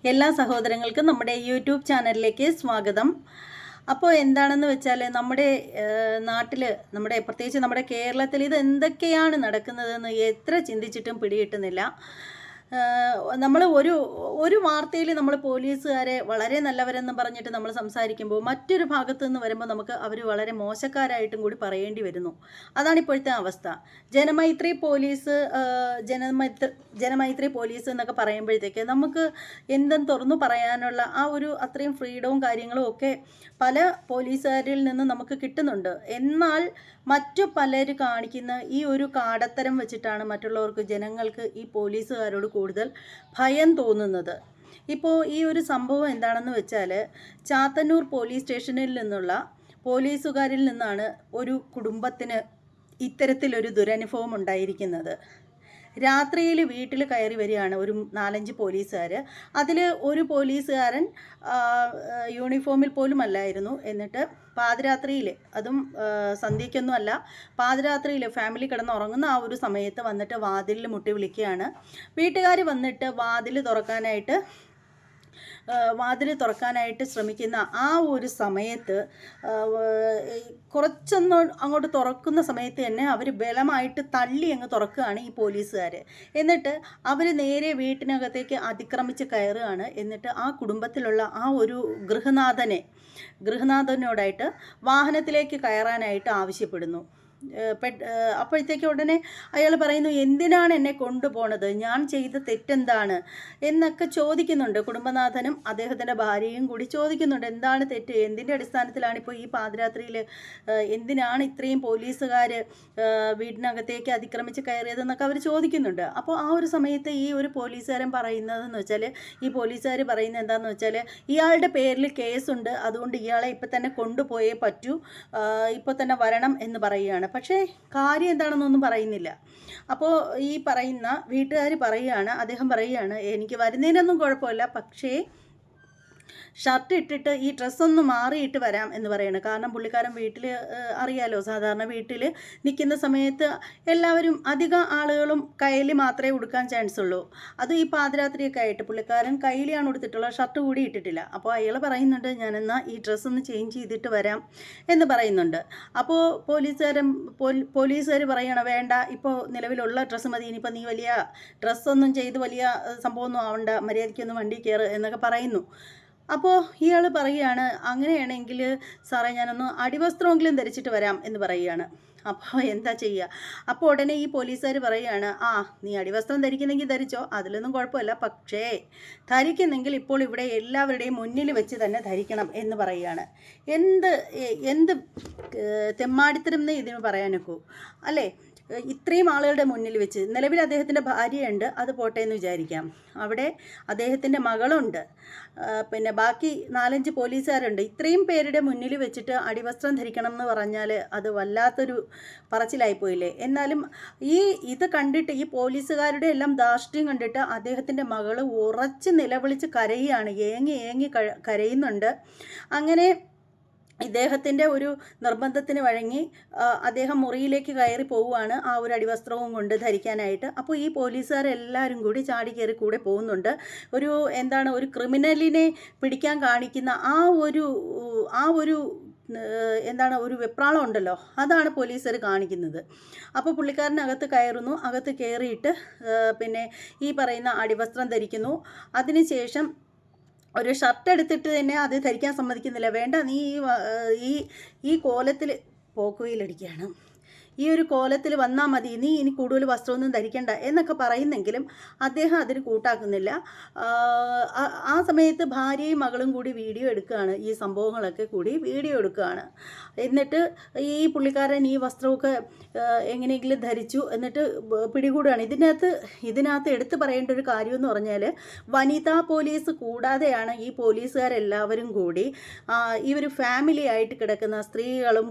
എല്ലാ സഹോദരങ്ങൾക്കും നമ്മുടെ യൂട്യൂബ് ചാനലിലേക്ക് സ്വാഗതം. അപ്പോൾ എന്താണെന്ന് വെച്ചാൽ നമ്മുടെ നാട്ടിൽ, പ്രത്യേകിച്ച് നമ്മുടെ കേരളത്തിൽ ഇത് എന്തൊക്കെയാണ് നടക്കുന്നതെന്ന് എത്ര ചിന്തിച്ചിട്ടും പിടികിട്ടുന്നില്ല. നമ്മൾ ഒരു വാർത്തയിൽ നമ്മൾ പോലീസുകാരെ വളരെ നല്ലവരെന്ന് പറഞ്ഞിട്ട് നമ്മൾ സംസാരിക്കുമ്പോൾ മറ്റൊരു ഭാഗത്തു നിന്ന് വരുമ്പോൾ നമുക്ക് അവർ വളരെ മോശക്കാരായിട്ടും കൂടി പറയേണ്ടി വരുന്നു. അതാണ് ഇപ്പോഴത്തെ അവസ്ഥ. ജനമൈത്രി പോലീസ് എന്നൊക്കെ പറയുമ്പോഴത്തേക്ക് നമുക്ക് എന്തും തുറന്നു പറയാനുള്ള ആ ഒരു അത്രയും ഫ്രീഡവും കാര്യങ്ങളും ഒക്കെ പല പോലീസുകാരിൽ നിന്ന് നമുക്ക് കിട്ടുന്നുണ്ട്. എന്നാൽ മറ്റു പലർ കാണിക്കുന്ന ഈ ഒരു കാടത്തരം വെച്ചിട്ടാണ് മറ്റുള്ളവർക്ക്, ജനങ്ങൾക്ക് ഈ പോലീസുകാരോട് കൂടുതൽ ഭയം തോന്നുന്നത്. ഇപ്പോൾ ഈ ഒരു സംഭവം എന്താണെന്ന് വെച്ചാൽ, ചാത്തന്നൂർ പോലീസ് സ്റ്റേഷനിൽ നിന്നുള്ള പോലീസുകാരിൽ നിന്നാണ് ഒരു കുടുംബത്തിന് ഇത്തരത്തിലൊരു ദുരനുഭവം ഉണ്ടായിരിക്കുന്നത്. രാത്രിയിൽ വീട്ടിൽ കയറി വരികയാണ് ഒരു 4-5 പോലീസുകാർ. അതിൽ ഒരു പോലീസുകാരൻ യൂണിഫോമിൽ പോലും അല്ലായിരുന്നു. എന്നിട്ട് പാതിരാത്രിയിൽ, അതും സന്ധ്യയ്ക്കൊന്നും അല്ല, പാതിരാത്രിയിൽ ഫാമിലി കിടന്നുറങ്ങുന്ന ആ ഒരു സമയത്ത് വന്നിട്ട് വാതിലിൽ മുട്ടി വിളിക്കുകയാണ്. വീട്ടുകാർ വന്നിട്ട് വാതിൽ തുറക്കാനായിട്ട് ശ്രമിക്കുന്ന ആ ഒരു സമയത്ത്, കുറച്ചൊന്ന് അങ്ങോട്ട് തുറക്കുന്ന സമയത്ത് തന്നെ അവർ ബലമായിട്ട് തള്ളി അങ്ങ് തുറക്കുകയാണ് ഈ പോലീസുകാർ. എന്നിട്ട് അവർ നേരെ വീട്ടിനകത്തേക്ക് അതിക്രമിച്ച് കയറുകയാണ്. എന്നിട്ട് ആ കുടുംബത്തിലുള്ള ആ ഒരു ഗൃഹനാഥനോടായിട്ട് വാഹനത്തിലേക്ക് കയറാനായിട്ട് ആവശ്യപ്പെടുന്നു. അപ്പോഴത്തേക്ക് ഉടനെ അയാൾ പറയുന്നു, എന്തിനാണ് എന്നെ കൊണ്ടുപോണത്, ഞാൻ ചെയ്ത തെറ്റെന്താണ് എന്നൊക്കെ ചോദിക്കുന്നുണ്ട്. കുടുംബനാഥനും അദ്ദേഹത്തിൻ്റെ ഭാര്യയും കൂടി ചോദിക്കുന്നുണ്ട്, എന്താണ് തെറ്റ്, എന്തിൻ്റെ അടിസ്ഥാനത്തിലാണ് ഇപ്പോൾ ഈ പാതിരാത്രിയിൽ എന്തിനാണ് ഇത്രയും പോലീസുകാർ വീടിനകത്തേക്ക് അതിക്രമിച്ച് കയറിയതെന്നൊക്കെ അവർ ചോദിക്കുന്നുണ്ട്. അപ്പോൾ ആ ഒരു സമയത്ത് ഈ ഒരു പോലീസുകാരൻ പറയുന്നതെന്ന് വെച്ചാൽ, ഈ പോലീസുകാർ പറയുന്നത് എന്താണെന്ന് വെച്ചാൽ, ഇയാളുടെ പേരിൽ കേസുണ്ട്, അതുകൊണ്ട് ഇയാളെ ഇപ്പം തന്നെ കൊണ്ടുപോയേ പറ്റൂ, ഇപ്പോൾ തന്നെ വരണം എന്ന് പറയുകയാണ്. പക്ഷേ കാര്യം എന്താണെന്നൊന്നും പറയുന്നില്ല. അപ്പോൾ ഈ പറയുന്ന വീട്ടുകാർ അദ്ദേഹം പറയുകയാണ്, എനിക്ക് വരുന്നതിനൊന്നും കുഴപ്പമില്ല, പക്ഷേ ഷർട്ട് ഇട്ടിട്ട് ഈ ഡ്രസ്സൊന്ന് മാറിയിട്ട് വരാം എന്ന് പറയുന്നത്. കാരണം പുള്ളിക്കാരൻ വീട്ടിൽ, അറിയാലോ, സാധാരണ വീട്ടിൽ നിൽക്കുന്ന സമയത്ത് എല്ലാവരും, അധികം ആളുകളും കയ്യിൽ മാത്രമേ ഉടുക്കാൻ ചാൻസ് ഉള്ളൂ. അത് ഈ പാതിരാത്രിയൊക്കെ ആയിട്ട് പുള്ളിക്കാരൻ കയ്യിലാണ് ഉടുത്തിട്ടുള്ള, ഷർട്ട് കൂടി ഇട്ടിട്ടില്ല. അപ്പോൾ അയാൾ പറയുന്നുണ്ട്, ഞാനെന്നാൽ ഈ ഡ്രസ്സൊന്ന് ചേഞ്ച് ചെയ്തിട്ട് വരാം എന്ന് പറയുന്നുണ്ട്. അപ്പോൾ പോലീസുകാർ പറയണം, വേണ്ട, ഇപ്പോൾ നിലവിലുള്ള ഡ്രസ്സ് മതി, ഇനിയിപ്പോൾ നീ വലിയ ഡ്രസ്സൊന്നും ചെയ്ത് വലിയ സംഭവമൊന്നും ആവണ്ട, മര്യാദയ്ക്കൊന്നും വണ്ടി കയറ് എന്നൊക്കെ പറയുന്നു. അപ്പോൾ ഇയാൾ പറയുകയാണ്, അങ്ങനെയാണെങ്കിൽ സാറേ ഞാനൊന്ന് അടിവസ്ത്രമെങ്കിലും ധരിച്ചിട്ട് വരാം എന്ന് പറയുകയാണ്. അപ്പോൾ എന്താ ചെയ്യുക? അപ്പോൾ ഉടനെ ഈ പോലീസുകാർ പറയുകയാണ്, നീ അടിവസ്ത്രം ധരിക്കുന്നെങ്കിൽ ധരിച്ചോ, അതിലൊന്നും കുഴപ്പമില്ല, പക്ഷേ ധരിക്കുന്നെങ്കിൽ ഇപ്പോൾ ഇവിടെ എല്ലാവരുടെയും മുന്നിൽ വെച്ച് തന്നെ ധരിക്കണം എന്ന് പറയുകയാണ്. എന്ത് തെമ്മാടിത്തരം ഇതിന് പറയാനൊക്കൂ, അല്ലേ? ഇത്രയും ആളുകളുടെ മുന്നിൽ വെച്ച്, നിലവിൽ അദ്ദേഹത്തിൻ്റെ ഭാര്യയുണ്ട്, അത് പോട്ടെ എന്ന് വിചാരിക്കാം, അവിടെ അദ്ദേഹത്തിൻ്റെ മകളുണ്ട്, പിന്നെ ബാക്കി 4-5 പോലീസുകാരുണ്ട്. ഇത്രയും പേരുടെ മുന്നിൽ വെച്ചിട്ട് അടിവസ്ത്രം ധരിക്കണം എന്ന് പറഞ്ഞാൽ അത് വല്ലാത്തൊരു പറച്ചിലായിപ്പോയില്ലേ? എന്നാലും ഇത് കണ്ടിട്ട്, ഈ പോലീസുകാരുടെ എല്ലാം ധാർഷ്ട്യം കണ്ടിട്ട് അദ്ദേഹത്തിൻ്റെ മകൾ ഉറച്ച് നിലവിളിച്ച് കരയുകയാണ്, ഏങ്ങി കരയുന്നുണ്ട്. അങ്ങനെ ഇദ്ദേഹത്തിൻ്റെ ഒരു നിർബന്ധത്തിന് വഴങ്ങി അദ്ദേഹം മുറിയിലേക്ക് കയറി പോവുകയാണ് ആ ഒരു അടിവസ്ത്രവും കൊണ്ട് ധരിക്കാനായിട്ട്. അപ്പോൾ ഈ പോലീസുകാരെല്ലാവരും കൂടി ചാടി കയറി കൂടെ പോകുന്നുണ്ട്. ഒരു ക്രിമിനലിനെ പിടിക്കാൻ കാണിക്കുന്ന ആ ഒരു ഒരു വെപ്രാളം ഉണ്ടല്ലോ, അതാണ് പോലീസുകാർ കാണിക്കുന്നത്. അപ്പോൾ പുള്ളിക്കാരനകത്ത് കയറുന്നു. അകത്ത് കയറിയിട്ട് പിന്നെ ഈ പറയുന്ന അടിവസ്ത്രം ധരിക്കുന്നു. അതിനുശേഷം ഒരു ഷർട്ട് എടുത്തിട്ട് തന്നെ അത് ധരിക്കാൻ സമ്മതിക്കുന്നില്ല. വേണ്ട, നീ ഈ കോലത്തിൽ പോക്കുവയിലടിക്കുകയാണ്, ഈ ഒരു കോലത്തിൽ വന്നാൽ മതി, നീ ഇനി കൂടുതൽ വസ്ത്രമൊന്നും ധരിക്കണ്ട എന്നൊക്കെ പറയുന്നെങ്കിലും അദ്ദേഹം അതിന് കൂട്ടാക്കുന്നില്ല. ആ സമയത്ത് ഭാര്യയും മകളും കൂടി വീഡിയോ എടുക്കുകയാണ്, ഈ സംഭവങ്ങളൊക്കെ കൂടി വീഡിയോ എടുക്കുകയാണ്. എന്നിട്ട് ഈ പുള്ളിക്കാരൻ ഈ വസ്ത്രമൊക്കെ എങ്ങനെയെങ്കിലും ധരിച്ചു, എന്നിട്ട് പിടികൂടുകയാണ്. ഇതിനകത്ത് എടുത്തു പറയേണ്ട ഒരു കാര്യമെന്ന് പറഞ്ഞാൽ, വനിതാ പോലീസ് കൂടാതെയാണ് ഈ പോലീസുകാരെല്ലാവരും കൂടി ഈ ഒരു ഫാമിലി ആയിട്ട് കിടക്കുന്ന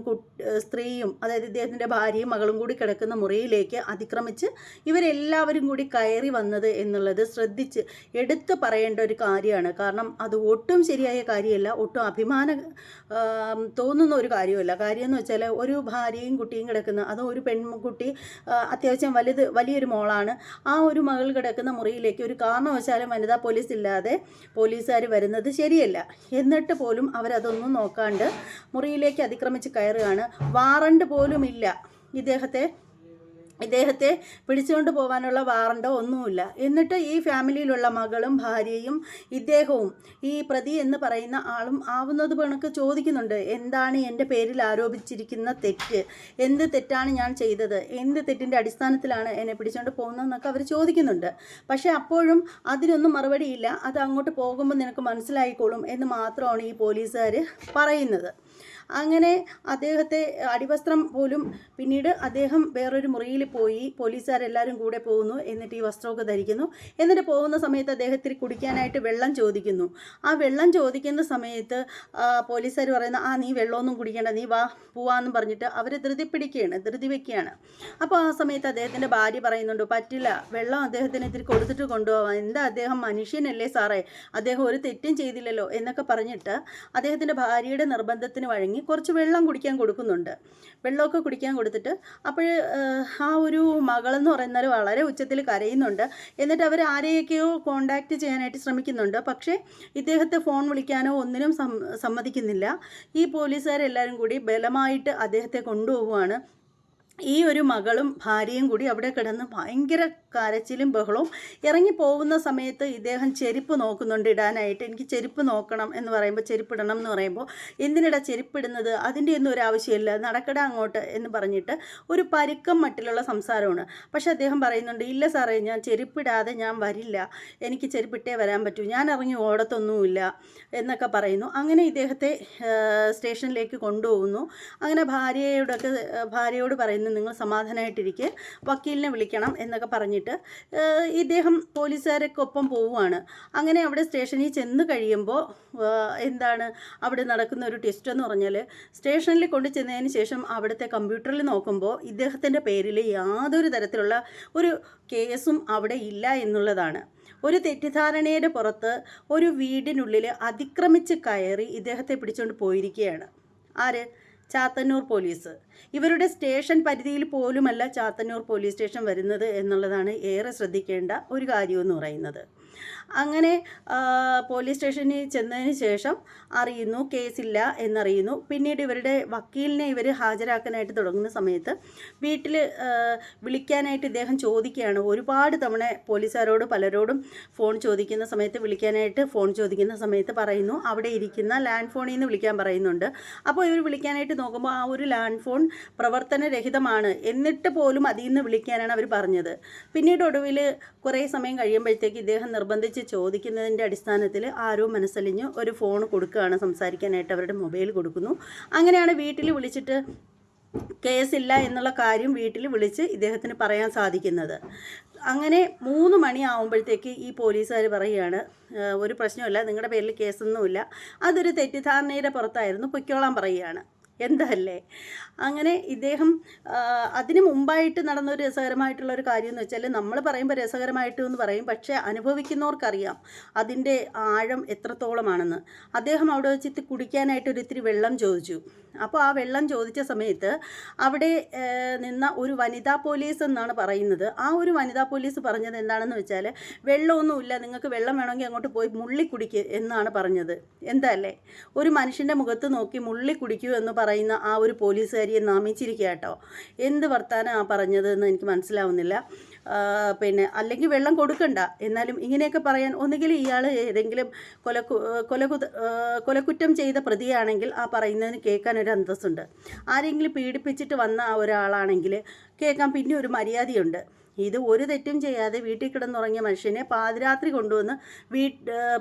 സ്ത്രീയും, അതായത് ഇദ്ദേഹത്തിൻ്റെ ഭാര്യ ഭാര്യയും മകളും കൂടി കിടക്കുന്ന മുറിയിലേക്ക് അതിക്രമിച്ച് ഇവരെല്ലാവരും കൂടി കയറി വന്നത് എന്നുള്ളത് ശ്രദ്ധിച്ച് എടുത്തു പറയേണ്ട ഒരു കാര്യമാണ്. കാരണം അത് ഒട്ടും ശരിയായ കാര്യമല്ല, ഒട്ടും അഭിമാനം തോന്നുന്ന ഒരു കാര്യമല്ല. കാര്യം എന്ന് വെച്ചാൽ ഒരു ഭാര്യയും കുട്ടിയും കിടക്കുന്ന, അതോ ഒരു പെൺകുട്ടി അത്യാവശ്യം വലിയൊരു മോളാണ്, ആ ഒരു മകൾ കിടക്കുന്ന മുറിയിലേക്ക് ഒരു കാരണവശാലും വനിതാ പോലീസ് ഇല്ലാതെ പോലീസുകാർ വരുന്നത് ശരിയല്ല. എന്നിട്ട് പോലും അവരതൊന്നും നോക്കാണ്ട് മുറിയിലേക്ക് അതിക്രമിച്ച് കയറുകയാണ്. വാറണ്ട് പോലും ഇല്ല, ഇദ്ദേഹത്തെ പിടിച്ചുകൊണ്ട് പോകാനുള്ള വാറണ്ടോ ഒന്നുമില്ല. എന്നിട്ട് ഈ ഫാമിലിയിലുള്ള മകളും ഭാര്യയും ഇദ്ദേഹവും ഈ പ്രതി എന്ന് പറയുന്ന ആളും ആവുന്നത് കണക്ക് ചോദിക്കുന്നുണ്ട്, എന്താണ് എൻ്റെ പേരിൽ ആരോപിച്ചിരിക്കുന്ന തെറ്റ്, എന്ത് തെറ്റാണ് ഞാൻ ചെയ്തത്, എന്ത് തെറ്റിൻ്റെ അടിസ്ഥാനത്തിലാണ് എന്നെ പിടിച്ചുകൊണ്ട് പോകുന്നതെന്നൊക്കെ അവർ ചോദിക്കുന്നുണ്ട്. പക്ഷേ അപ്പോഴും അതിനൊന്നും മറുപടിയില്ല. അത് അങ്ങോട്ട് പോകുമ്പോൾ നിനക്ക് മനസ്സിലായിക്കോളും എന്ന് മാത്രമാണ് ഈ പോലീസുകാർ പറയുന്നത്. അങ്ങനെ അദ്ദേഹത്തെ അടിവസ്ത്രം പോലും പിന്നീട് അദ്ദേഹം വേറൊരു മുറിയിൽ പോയി, പോലീസുകാരെല്ലാവരും കൂടെ പോകുന്നു. എന്നിട്ട് ഈ വസ്ത്രമൊക്കെ ധരിക്കുന്നു. എന്നിട്ട് പോകുന്ന സമയത്ത് അദ്ദേഹത്തിന് കുടിക്കാനായിട്ട് വെള്ളം ചോദിക്കുന്നു. ആ വെള്ളം ചോദിക്കുന്ന സമയത്ത് പോലീസുകാർ പറയുന്ന, നീ വെള്ളമൊന്നും കുടിക്കേണ്ട, നീ പോവാന്നും പറഞ്ഞിട്ട് അവർ ധൃതി വയ്ക്കുകയാണ്. അപ്പോൾ ആ സമയത്ത് അദ്ദേഹത്തിൻ്റെ ഭാര്യ പറയുന്നുണ്ട്, പറ്റില്ല, വെള്ളം അദ്ദേഹത്തിന് ഇത്തിരി കൊടുത്തിട്ട് കൊണ്ടുപോകാം, എന്താ അദ്ദേഹം മനുഷ്യനല്ലേ സാറേ, അദ്ദേഹം ഒരു തെറ്റും ചെയ്തില്ലല്ലോ എന്നൊക്കെ പറഞ്ഞിട്ട് അദ്ദേഹത്തിൻ്റെ ഭാര്യയുടെ നിർബന്ധത്തിന് വഴങ്ങി കുറച്ച് വെള്ളം കുടിക്കാൻ കൊടുക്കുന്നുണ്ട്. വെള്ളമൊക്കെ കുടിക്കാൻ കൊടുത്തിട്ട് അപ്പോൾ ആ ഒരു മകളെന്ന് പറയുന്നത് വളരെ ഉച്ചത്തിൽ കരയുന്നുണ്ട്. എന്നിട്ട് അവർ ആരെയൊക്കെയോ കോണ്ടാക്റ്റ് ചെയ്യാനായിട്ട് ശ്രമിക്കുന്നുണ്ട്. പക്ഷേ ഇദ്ദേഹത്തെ ഫോൺ വിളിക്കാനോ ഒന്നിനും സമ്മതിക്കുന്നില്ല. ഈ പോലീസുകാരെല്ലാവരും കൂടി ബലമായിട്ട് അദ്ദേഹത്തെ കൊണ്ടുപോവുകയാണ്. ഈ ഒരു മകളും ഭാര്യയും കൂടി അവിടെ കിടന്ന് ഭയങ്കര കരച്ചിലും ബഹളവും. ഇറങ്ങി പോകുന്ന സമയത്ത് ഇദ്ദേഹം ചെരുപ്പ് നോക്കുന്നുണ്ട് ഇടാനായിട്ട്. എനിക്ക് ചെരുപ്പ് നോക്കണം എന്ന് പറയുമ്പോൾ, ചെരുപ്പിടണം എന്ന് പറയുമ്പോൾ, എന്തിനിടാ ചെരുപ്പിടുന്നത്, അതിൻ്റെ ഒന്നും ഒരു ആവശ്യമില്ല, നടക്കട അങ്ങോട്ട് എന്ന് പറഞ്ഞിട്ട് ഒരു പരുക്കം മട്ടിലുള്ള സംസാരമാണ്. പക്ഷെ അദ്ദേഹം പറയുന്നുണ്ട്, ഇല്ല സാറേ, ഞാൻ ചെരുപ്പിടാതെ ഞാൻ വരില്ല, എനിക്ക് ചെരുപ്പിട്ടേ വരാൻ പറ്റൂ, ഞാൻ ഇറങ്ങി ഓടത്തൊന്നുമില്ല എന്നൊക്കെ പറയുന്നു. അങ്ങനെ ഇദ്ദേഹത്തെ സ്റ്റേഷനിലേക്ക് കൊണ്ടുപോകുന്നു. അങ്ങനെ ഭാര്യയോട് പറയുന്നു, നിങ്ങൾ സമാധാനമായിട്ടിരിക്കുക, വക്കീലിനെ വിളിക്കണം എന്നൊക്കെ പറഞ്ഞിട്ട് ഇദ്ദേഹം പോലീസുകാരൊക്കൊപ്പം പോവുകയാണ്. അങ്ങനെ അവിടെ സ്റ്റേഷനിൽ ചെന്ന് കഴിയുമ്പോൾ എന്താണ് അവിടെ നടക്കുന്ന ഒരു ട്വിസ്റ്റ് എന്ന് പറഞ്ഞാൽ, സ്റ്റേഷനിൽ കൊണ്ട് ചെന്നതിന് ശേഷം അവിടുത്തെ കമ്പ്യൂട്ടറിൽ നോക്കുമ്പോൾ ഇദ്ദേഹത്തിൻ്റെ പേരിൽ യാതൊരു തരത്തിലുള്ള ഒരു കേസും അവിടെ ഇല്ല എന്നുള്ളതാണ്. ഒരു തെറ്റിദ്ധാരണയുടെ പുറത്ത് ഒരു വീടിനുള്ളിൽ അതിക്രമിച്ച് കയറി ഇദ്ദേഹത്തെ പിടിച്ചുകൊണ്ട് പോയിരിക്കുകയാണ്. ആര്? ചാത്തന്നൂർ പോലീസ്. ഇവരുടെ സ്റ്റേഷൻ പരിധിയിൽ പോലുമല്ല ചാത്തന്നൂർ പോലീസ് സ്റ്റേഷൻ വരുന്നത് എന്നുള്ളതാണ് ഏറെ ശ്രദ്ധിക്കേണ്ട ഒരു കാര്യമെന്ന് പറയുന്നത്. അങ്ങനെ പോലീസ് സ്റ്റേഷനിൽ ചെന്നതിന് ശേഷം അറിയുന്നു കേസില്ല എന്നറിയുന്നു. പിന്നീട് ഇവരുടെ വക്കീലിനെ ഇവർ ഹാജരാക്കാനായിട്ട് തുടങ്ങുന്ന സമയത്ത് വീട്ടിൽ വിളിക്കാനായിട്ട് ഇദ്ദേഹം ചോദിക്കുകയാണ്. ഒരുപാട് തവണ പോലീസുകാരോട് പലരോടും ഫോൺ ചോദിക്കുന്ന സമയത്ത്, വിളിക്കാനായിട്ട് ഫോൺ ചോദിക്കുന്ന സമയത്ത് പറയുന്നു അവിടെ ഇരിക്കുന്ന ലാൻഡ് ഫോണിൽ നിന്ന് വിളിക്കാൻ പറയുന്നുണ്ട്. അപ്പോൾ ഇവർ വിളിക്കാനായിട്ട് നോക്കുമ്പോൾ ആ ഒരു ലാൻഡ് ഫോൺ പ്രവർത്തനരഹിതമാണ്, എന്നിട്ട് പോലും അതിൽ നിന്ന് വിളിക്കാനാണ് അവർ പറഞ്ഞത്. പിന്നീട് ഒടുവിൽ കുറേ സമയം കഴിയുമ്പോഴത്തേക്ക് ഇദ്ദേഹം നിർബന്ധിച്ച് ചോദിക്കുന്നതിൻ്റെ അടിസ്ഥാനത്തിൽ ആരോ മനസ്സലിഞ്ഞ് ഒരു ഫോൺ കൊടുക്കുകയാണ്, സംസാരിക്കാനായിട്ട് അവരുടെ മൊബൈൽ കൊടുക്കുന്നു. അങ്ങനെയാണ് വീട്ടിൽ വിളിച്ചിട്ട് കേസില്ല എന്നുള്ള കാര്യം വീട്ടിൽ വിളിച്ച് ഇദ്ദേഹത്തിന് പറയാൻ സാധിക്കുന്നത്. അങ്ങനെ 3 മണിയാവുമ്പോഴത്തേക്ക് ഈ പോലീസുകാർ പറയുകയാണ്, ഒരു പ്രശ്നമില്ല, നിങ്ങളുടെ പേരിൽ കേസൊന്നുമില്ല, അതൊരു തെറ്റിദ്ധാരണയുടെ പുറത്തായിരുന്നു, പൊയ്ക്കോളാൻ പറയുകയാണ്. എന്തല്ലേ. അങ്ങനെ ഇദ്ദേഹം അതിന് മുമ്പായിട്ട് നടന്നൊരു രസകരമായിട്ടുള്ളൊരു കാര്യം എന്ന് വെച്ചാൽ, നമ്മൾ പറയുമ്പോൾ രസകരമായിട്ട് എന്ന് പറയും, പക്ഷേ അനുഭവിക്കുന്നവർക്കറിയാം അതിൻ്റെ ആഴം എത്രത്തോളമാണെന്ന്. അദ്ദേഹം അവിടെ വെച്ചിട്ട് കുടിക്കാനായിട്ട് ഒരിത്തിരി വെള്ളം ചോദിച്ചു. അപ്പോൾ ആ വെള്ളം ചോദിച്ച സമയത്ത് അവിടെ നിന്ന ഒരു വനിതാ പോലീസ് എന്നാണ് പറയുന്നത്. ആ ഒരു വനിതാ പോലീസ് പറഞ്ഞത് എന്താണെന്ന് വെച്ചാൽ, വെള്ളമൊന്നുമില്ല, നിങ്ങൾക്ക് വെള്ളം വേണമെങ്കിൽ അങ്ങോട്ട് പോയി മുള്ളി കുടിക്കുക എന്നാണ് പറഞ്ഞത്. എന്തല്ലേ, ഒരു മനുഷ്യൻ്റെ മുഖത്ത് നോക്കി മുള്ളി കുടിക്കൂ എന്ന് പറയുന്ന ആ ഒരു പോലീസുകാരിയെ നാമിച്ചിരിക്കുക കേട്ടോ. എന്ത് വർത്താനം പറഞ്ഞത് എന്ന് എനിക്ക് മനസ്സിലാവുന്നില്ല. അല്ലെങ്കിൽ വെള്ളം കൊടുക്കണ്ട, എന്നാലും ഇങ്ങനെയൊക്കെ പറയാൻ, ഒന്നുകിൽ ഇയാൾ ഏതെങ്കിലും കൊലക്കുറ്റം ചെയ്ത പ്രതിയാണെങ്കിൽ ആ പറയുന്നതിന് കേൾക്കാൻ ഒരു അന്തസ്സുണ്ട്. ആരെങ്കിലും പീഡിപ്പിച്ചിട്ട് വന്ന ഒരാളാണെങ്കിൽ കേൾക്കാൻ പിന്നെ ഒരു മര്യാദയുണ്ട്. ഇത് ഒരു തെറ്റും ചെയ്യാതെ വീട്ടിൽ കിടന്നുറങ്ങിയ മനുഷ്യനെ പാതിരാത്രി കൊണ്ടുവന്ന്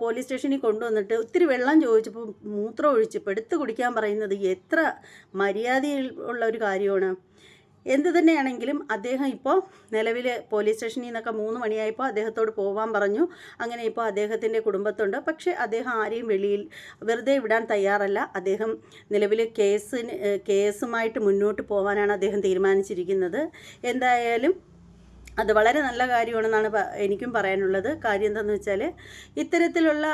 പോലീസ് സ്റ്റേഷനിൽ കൊണ്ടുവന്നിട്ട് ഒത്തിരി വെള്ളം ചോദിച്ചപ്പോൾ മൂത്രം ഒഴിച്ച് പെടുത്ത് കുടിക്കാൻ പറയുന്നത് എത്ര മര്യാദയുള്ള ഒരു കാര്യമാണ്. എന്ത് തന്നെയാണെങ്കിലും അദ്ദേഹം ഇപ്പോൾ നിലവിൽ പോലീസ് സ്റ്റേഷനിൽ നിന്നൊക്കെ 3 മണിയായപ്പോൾ അദ്ദേഹത്തോട് പോകാൻ പറഞ്ഞു. അങ്ങനെ ഇപ്പോൾ അദ്ദേഹത്തിൻ്റെ കുടുംബത്തുണ്ട്. പക്ഷേ അദ്ദേഹം ആരെയും വെളിയിൽ വെറുതെ വിടാൻ തയ്യാറല്ല. അദ്ദേഹം നിലവിൽ കേസുമായിട്ട് മുന്നോട്ട് പോകാനാണ് അദ്ദേഹം തീരുമാനിച്ചിരിക്കുന്നത്. എന്തായാലും അത് വളരെ നല്ല കാര്യമാണെന്നാണ് എനിക്കും പറയാനുള്ളത്. കാര്യം എന്താണെന്ന് വെച്ചാൽ ഇത്തരത്തിലുള്ള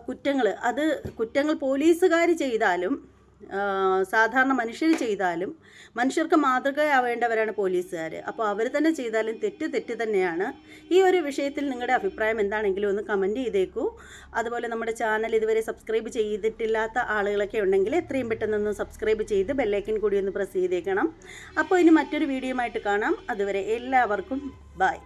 കുറ്റങ്ങൾ പോലീസുകാർ ചെയ്താലും സാധാരണ മനുഷ്യർ ചെയ്താലും മനുഷ്യർക്ക് മാതൃകയാവേണ്ടവരാണ് പോലീസുകാർ. അപ്പോൾ അവർ തന്നെ ചെയ്താലും തെറ്റ് തന്നെയാണ്. ഈ ഒരു വിഷയത്തിൽ നിങ്ങളുടെ അഭിപ്രായം എന്താണെങ്കിലും ഒന്ന് കമൻറ്റ് ചെയ്തേക്കൂ. അതുപോലെ നമ്മുടെ ചാനൽ ഇതുവരെ സബ്സ്ക്രൈബ് ചെയ്തിട്ടില്ലാത്ത ആളുകളൊക്കെ ഉണ്ടെങ്കിൽ എത്രയും പെട്ടെന്നൊന്ന് സബ്സ്ക്രൈബ് ചെയ്ത് ബെല്ലൈക്കൻ കൂടി ഒന്ന് പ്രസ് ചെയ്തേക്കണം. അപ്പോൾ ഇനി മറ്റൊരു വീഡിയോയുമായിട്ട് കാണാം. അതുവരെ എല്ലാവർക്കും ബൈ.